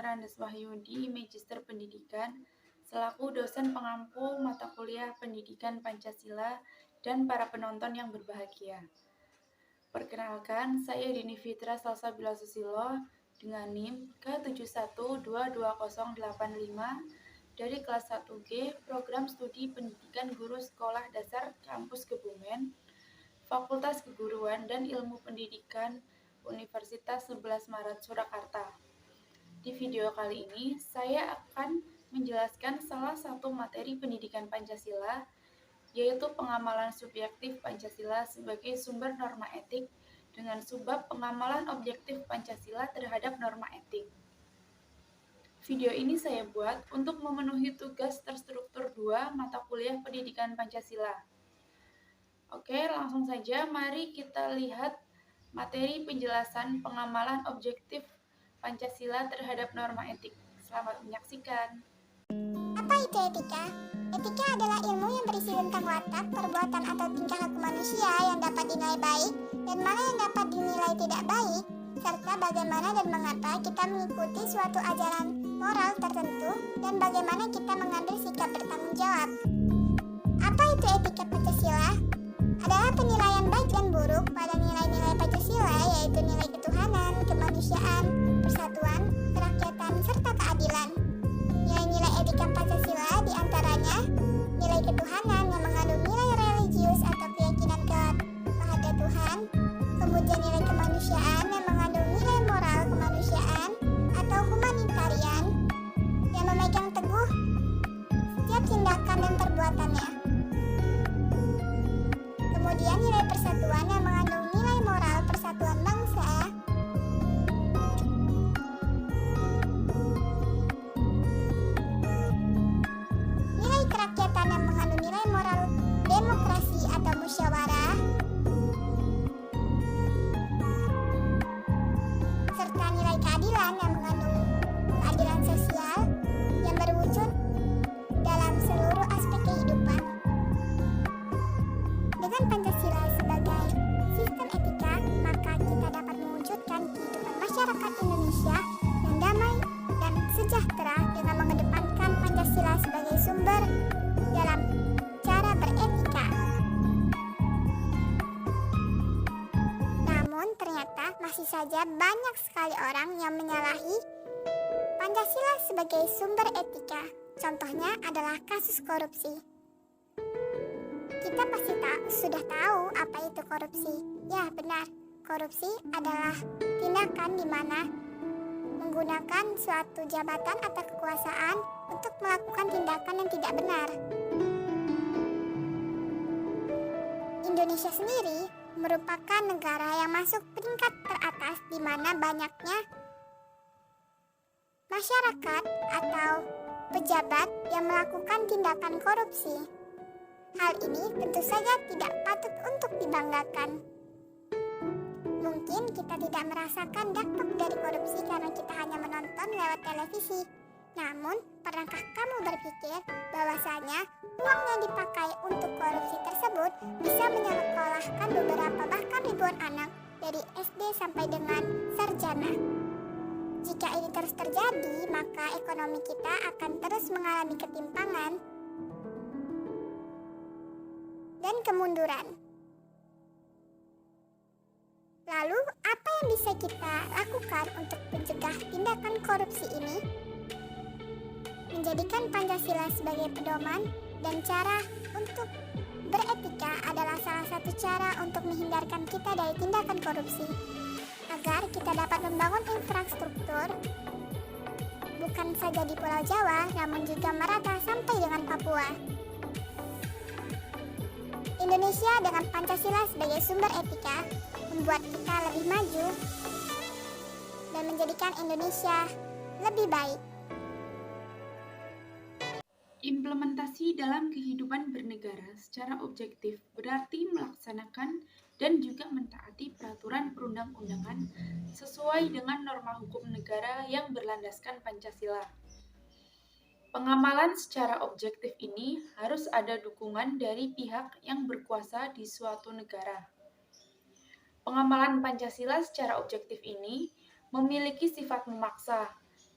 Randes Wahyudi, Magister Pendidikan, selaku dosen pengampu mata kuliah Pendidikan Pancasila dan para penonton yang berbahagia. Perkenalkan, saya Dini Fitra Salsabila Susilo dengan NIM K71222085 dari kelas 1G Program Studi Pendidikan Guru Sekolah Dasar Kampus Kebumen, Fakultas Keguruan dan Ilmu Pendidikan Universitas 11 Maret Surakarta. Di video kali ini, saya akan menjelaskan salah satu materi pendidikan Pancasila, yaitu pengamalan subjektif Pancasila sebagai sumber norma etik dengan subbab pengamalan objektif Pancasila terhadap norma etik. Video ini saya buat untuk memenuhi tugas terstruktur 2 mata kuliah pendidikan Pancasila. Oke, langsung saja mari kita lihat materi penjelasan pengamalan objektif Pancasila terhadap norma etik. Selamat menyaksikan. Apa itu etika? Etika adalah ilmu yang berisi tentang watak, perbuatan atau tingkah laku manusia yang dapat dinilai baik dan mana yang dapat dinilai tidak baik, serta bagaimana dan mengapa kita mengikuti suatu ajaran moral tertentu dan bagaimana kita mengambil sikap bertanggung jawab. Apa itu etika Pancasila? Adalah penilaian baik dan buruk pada nilai-nilai Pancasila, yaitu nilai ketuhanan, kemanusiaan, persatuan, kerakyatan, serta keadilan. Nilai-nilai etika Pancasila diantaranya nilai ketuhanan yang mengandung nilai religius atau keyakinan kepada Tuhan, kemudian nilai kemanusiaan yang mengandung nilai moral kemanusiaan atau humanitarian yang memegang teguh setiap tindakan dan perbuatannya. Kemudian nilai persatuan yang mengandung nilai moral persatuan bangsa. Nilai kerakyatan yang mengandung nilai moral demokrasi atau musyawarah. Serta nilai keadilan yang mengandung keadilan sosial yang berwujud dalam seluruh aspek kehidupan. Dengan Pancasila sebagai sistem etika, maka kita dapat mewujudkan kehidupan masyarakat Indonesia yang damai dan sejahtera dengan mengedepankan Pancasila sebagai sumber dalam cara beretika. Namun ternyata masih saja banyak sekali orang yang menyalahi Pancasila sebagai sumber etika. Contohnya adalah kasus korupsi. Kita pasti sudah tahu apa itu korupsi. Ya, benar. Korupsi adalah tindakan di mana menggunakan suatu jabatan atau kekuasaan untuk melakukan tindakan yang tidak benar. Indonesia sendiri merupakan negara yang masuk peringkat teratas di mana banyaknya masyarakat atau pejabat yang melakukan tindakan korupsi. Hal ini tentu saja tidak patut untuk dibanggakan. Mungkin kita tidak merasakan dampak dari korupsi karena kita hanya menonton lewat televisi. Namun, pernahkah kamu berpikir bahwasanya uang yang dipakai untuk korupsi tersebut bisa menyekolahkan beberapa bahkan ribuan anak dari SD sampai dengan sarjana? Jika ini terus terjadi, maka ekonomi kita akan terus mengalami ketimpangan dan kemunduran. Lalu, apa yang bisa kita lakukan untuk mencegah tindakan korupsi ini? Menjadikan Pancasila sebagai pedoman dan cara untuk beretika adalah salah satu cara untuk menghindarkan kita dari tindakan korupsi. Agar kita dapat membangun infrastruktur bukan saja di Pulau Jawa, namun juga merata sampai dengan Papua. Indonesia dengan Pancasila sebagai sumber etika membuat kita lebih maju dan menjadikan Indonesia lebih baik. Implementasi dalam kehidupan bernegara secara objektif berarti melaksanakan dan juga mentaati peraturan perundang-undangan sesuai dengan norma hukum negara yang berlandaskan Pancasila. Pengamalan secara objektif ini harus ada dukungan dari pihak yang berkuasa di suatu negara. Pengamalan Pancasila secara objektif ini memiliki sifat memaksa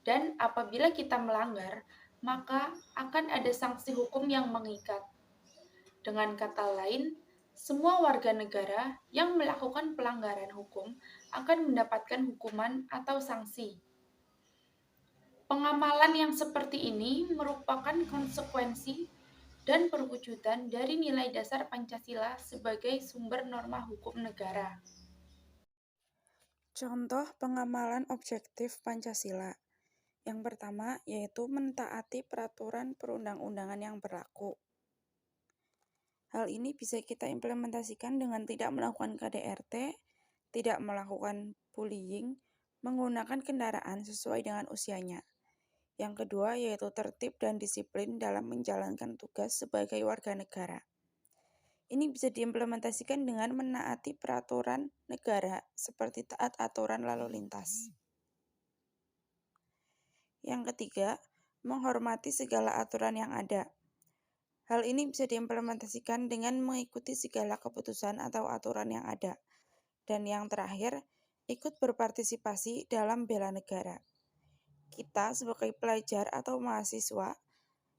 Dan apabila kita melanggar, maka akan ada sanksi hukum yang mengikat. Dengan kata lain, semua warga negara yang melakukan pelanggaran hukum akan mendapatkan hukuman atau sanksi. Pengamalan yang seperti ini merupakan konsekuensi dan perwujudan dari nilai dasar Pancasila sebagai sumber norma hukum negara. Contoh pengamalan objektif Pancasila. Yang pertama yaitu mentaati peraturan perundang-undangan yang berlaku. Hal ini bisa kita implementasikan dengan tidak melakukan KDRT, tidak melakukan bullying, menggunakan kendaraan sesuai dengan usianya. Yang kedua yaitu tertib dan disiplin dalam menjalankan tugas sebagai warga negara. Ini bisa diimplementasikan dengan menaati peraturan negara seperti taat aturan lalu lintas. Yang ketiga, menghormati segala aturan yang ada. Hal ini bisa diimplementasikan dengan mengikuti segala keputusan atau aturan yang ada. Dan yang terakhir, ikut berpartisipasi dalam bela negara. Kita sebagai pelajar atau mahasiswa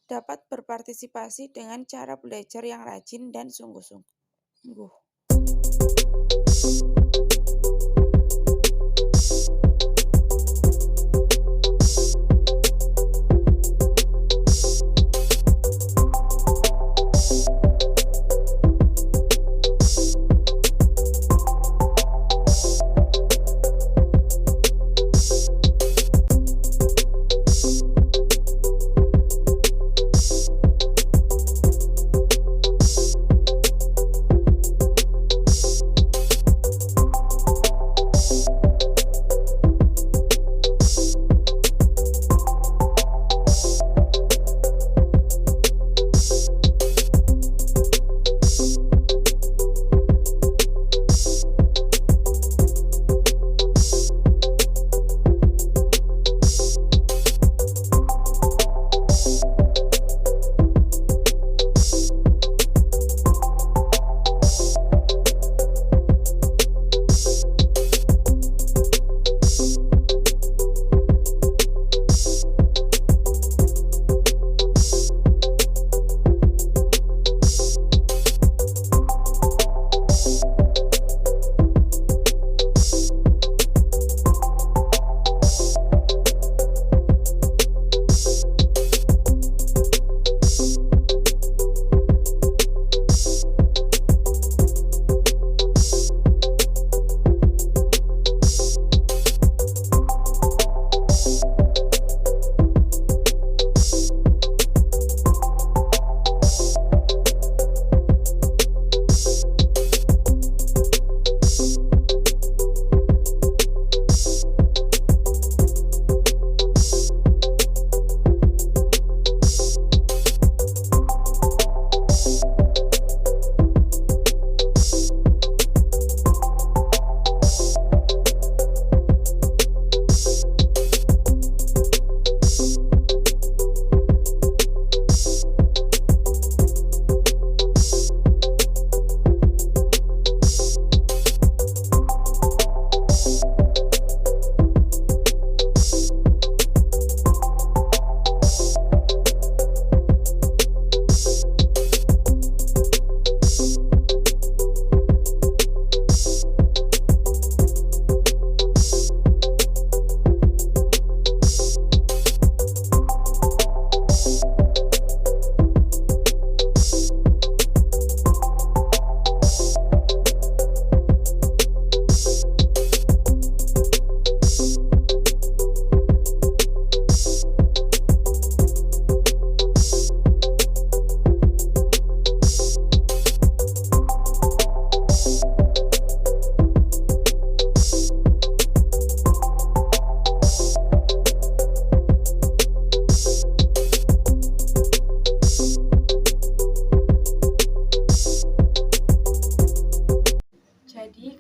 dapat berpartisipasi dengan cara belajar yang rajin dan sungguh-sungguh.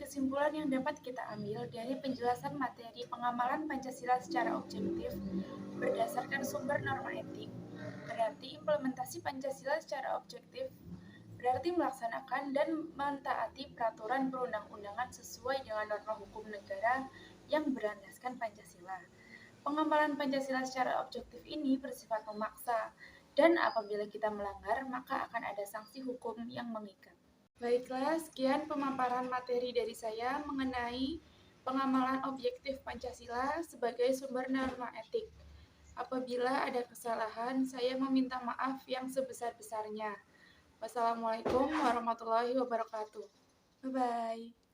Kesimpulan yang dapat kita ambil dari penjelasan materi pengamalan Pancasila secara objektif berdasarkan sumber norma etik, berarti implementasi Pancasila secara objektif berarti melaksanakan dan mentaati peraturan perundang-undangan sesuai dengan norma hukum negara yang berlandaskan Pancasila. Pengamalan Pancasila secara objektif ini bersifat memaksa, dan apabila kita melanggar, maka akan ada sanksi hukum yang mengikat. Baiklah, sekian pemaparan materi dari saya mengenai pengamalan objektif Pancasila sebagai sumber norma etik. Apabila ada kesalahan, saya meminta maaf yang sebesar-besarnya. Wassalamualaikum warahmatullahi wabarakatuh. Bye-bye.